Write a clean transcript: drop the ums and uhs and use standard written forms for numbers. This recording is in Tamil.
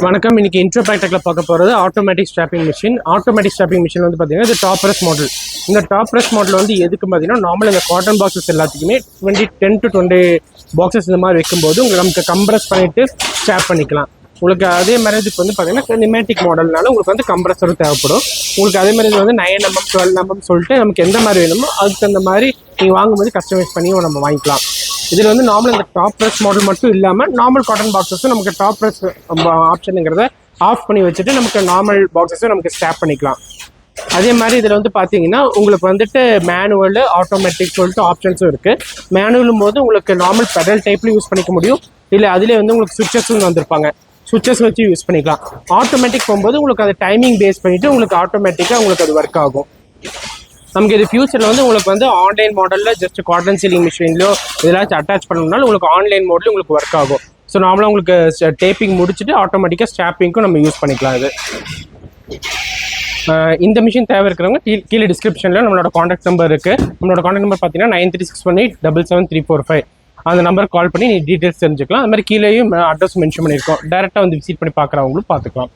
வணக்கம். இன்னைக்கு இன்ட்ரோ பேக்டெக்ல பார்க்க போகிறது automatic strapping machine. Automatic strapping machine வந்து பார்த்தீங்கன்னா இது டாப் ப்ரெஸ் மாடல். இந்த டாப் ப்ரெஸ் மாடல் வந்து எதுக்கு பார்த்தீங்கன்னா நார்மல் இந்த காட்டன் பாக்ஸஸ் எல்லாத்துக்குமே 10 to 20 பாக்ஸஸ் இந்த மாதிரி வைக்கும்போது உங்களுக்கு நமக்கு கம்ப்ரஸ் பண்ணிட்டு ஸ்ட்ராப் பண்ணிக்கலாம். உங்களுக்கு அதே மாதிரி இதுக்கு வந்து பார்த்தீங்கன்னா நிமேட்டிக் மாடல்னால உங்களுக்கு வந்து கம்ப்ரஸரும் தேவைப்படும். உங்களுக்கு அதே மாதிரி இது வந்து 9mm 12mm சொல்லிட்டு நமக்கு எந்த மாதிரி வேணுமோ அதுக்கு அந்த மாதிரி நீங்கள் வாங்கும்போது கஸ்டமைஸ் பண்ணியும் நம்ம வாங்கிக்கலாம். இதில் வந்து நார்மல் இந்த டாப் ப்ரெஸ் மாடல் மட்டும் இல்லாமல் நார்மல் காட்டன் பாக்ஸஸும் நமக்கு டாப் ப்ரெஸ் ஆப்ஷனுங்கிறத ஆஃப் பண்ணி வச்சுட்டு நமக்கு நார்மல் பாக்ஸஸும் நமக்கு ஸ்டாப் பண்ணிக்கலாம். அதே மாதிரி இதில் வந்து பார்த்தீங்கன்னா உங்களுக்கு வந்துட்டு மேனுவல் ஆட்டோமேட்டிக் சொல்லிட்டு ஆப்ஷன்ஸும் இருக்குது. மேனுவலும் போது உங்களுக்கு நார்மல் பெடல் டைப்லையும் யூஸ் பண்ணிக்க முடியும், இல்லை அதிலே வந்து உங்களுக்கு சுவிட்சஸும் வந்திருப்பாங்க, சுவிட்சஸ் வச்சு யூஸ் பண்ணிக்கலாம். ஆட்டோமேட்டிக் போகும்போது உங்களுக்கு அது டைமிங் பேஸ் பண்ணிவிட்டு உங்களுக்கு ஆட்டோமேட்டிக்காக உங்களுக்கு அது ஒர்க் ஆகும். நமக்கு இது ஃபியூச்சரில் வந்து உங்களுக்கு வந்து ஆன்லைன் மாடலில் ஜஸ்ட் காட்டன் சீலிங் மிஷின்லையோ இதெல்லாம் அட்டாச் பண்ணணும்னாலும் உங்களுக்கு ஆன்லைன் மோட்லேயும் உங்களுக்கு ஒர்க் ஆகும். ஸோ நார்மலாக உங்களுக்கு டேப்பிங் முடிச்சுட்டு ஆட்டோமேட்டிக்காக ஸ்டாப்பிங்க்கும் நம்ம யூஸ் பண்ணிக்கலாம். இது இந்த மிஷின் தேவை இருக்கிறவங்க கீழே டிஸ்கிரிப்ஷனில் நம்மளோட காண்டாக்ட் நம்பர் இருக்குது. நம்மளோட காண்டாக்ட் நம்பர் பார்த்தீங்கன்னா 9361877345. அந்த நம்பருக்கு கால் பண்ணி நீ டீட்டெயில்ஸ் தெரிஞ்சுக்கலாம். அது மாதிரி கீழேயும் அட்ரஸ் மென்ஷன் பண்ணியிருக்கோம். டேரெக்டாக வந்து விசிட் பண்ணி பார்க்குறவங்களும் பார்த்துக்கலாம்.